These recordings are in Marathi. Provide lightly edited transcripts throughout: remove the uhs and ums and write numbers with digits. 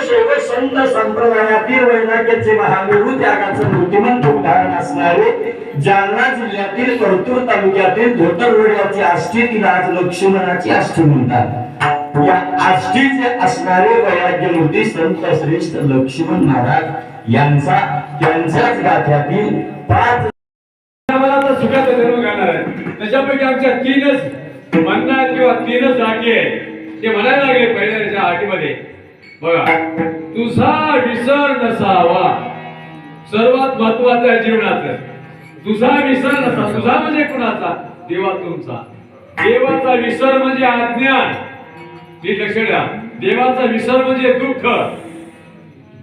वीरशैव संत संप्रदायातील वैराग्याचे महामेरू त्यागाचं मूर्तिमंत उदाहरण असणारे जालना जिल्ह्यातील परतूर तालुक्यातील धोतरवाड्याची आष्टी, तिला आज लक्ष्मणाची आष्टी म्हणतात। या आष्टीचे असणारे वैराग्यमूर्ती संत श्रेष्ठ लक्ष्मण महाराज यांचा त्यांच्याच गाथ्यातील 5 सुखाचा जन्म घालणार आहे। त्याच्यापैकी आमच्या 3च म्हणणं किंवा 3च आटी आहे ते म्हणायला लागले पहिल्या आटीमध्ये बघा, तुझा विसर नसावा सर्वात महत्वाचं आहे जीवनाचं। तुझा विसर नसावा, तुझा म्हणजे कुणाचा? देवा तुमचा। देवाचा विसर म्हणजे अज्ञान, हे लक्षात घ्या। देवाचा विसर म्हणजे दुःख।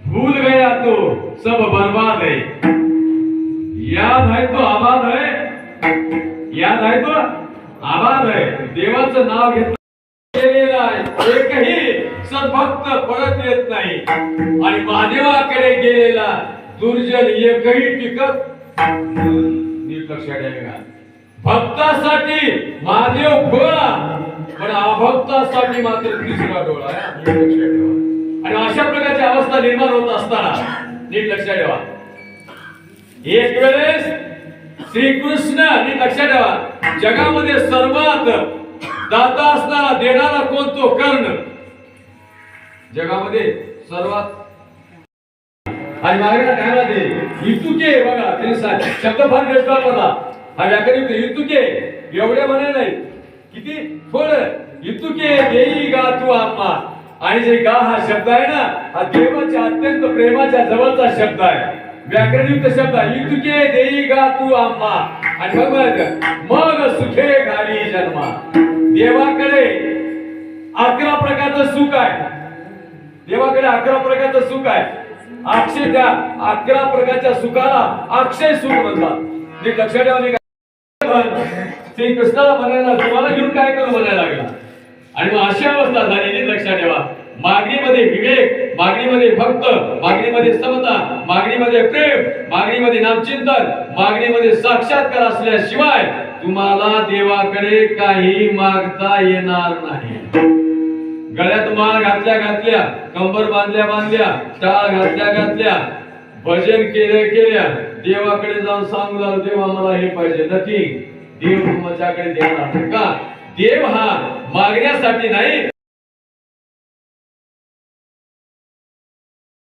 भूल गया तो सब बर्बाद है, याद है तो आबाद है, याद है तो आबाद है। देवाचं नाव घेतलं एकही सद्भक्त परत येत नाही आणि महादेवाकडे गेलेला दुर्जन एकही टिकत नीट लक्षात ठेवा। भक्तासाठी महादेव भोळा, पण अभक्तासाठी मात्र तिसरा डोळा आहे, नीट लक्षात ठेवा। आणि अशा प्रकारची अवस्था निर्माण होत असताना नीट लक्षात ठेवा, एक वेळेस श्रीकृष्ण, नीट लक्षात ठेवा, जगामध्ये सर्वात दाता असणारा देणारा कोण? तो कर्ण। जगामध्ये सर्वात आणि मागेला काय म्हणते इतुके, बघा त्यांनी शब्द फार बेस्ट वापरला हा व्याकरण इतुके, एवढे म्हणे नाही, किती थोडं इतुके देई गा तू आत्मा। आणि जे गा हा शब्द आहे ना, हा देवाच्या अत्यंत प्रेमाच्या जवळचा शब्द आहे, व्याकरणयुक्त शब्द आहे। इतुके देई गा तू आम्हा, आणि मग मग सुखे घाली जन्मा। देवाकडे 11 प्रकारचं सुख आहे, देवाकडे 11 प्रकारचं सुख आहे। अक्षय, त्या 11 प्रकारच्या सुखाला अक्षय सुख म्हणतात। नीट लक्षात ठेवा। श्री कृष्णाला म्हणायला तुम्हाला घेऊन काय करू म्हणायला लागला, आणि मग अशी अवस्था झाली। नीट लक्षात ठेवा, मागणीमध्ये विवेक, मागणीमध्ये भक्त, मागणीमध्ये समता, मागणीमध्ये प्रेम, मागणीमध्ये नामचिंतन, मागणीमध्ये साक्षात्कार असल्याशिवाय तुम्हाला देवाकडे काही मागता येणार नाही। गळ्यात माळ घातल्या घातल्या, कंबर बांधल्या बांधल्या, टाळ घातल्या घातल्या, भजन केल्या, देवाकडे जाऊन सांगू लागलो देवा मला हे पाहिजे, नक्की देव तुमच्याकडे देणार का? देव हा मागण्यासाठी नाही,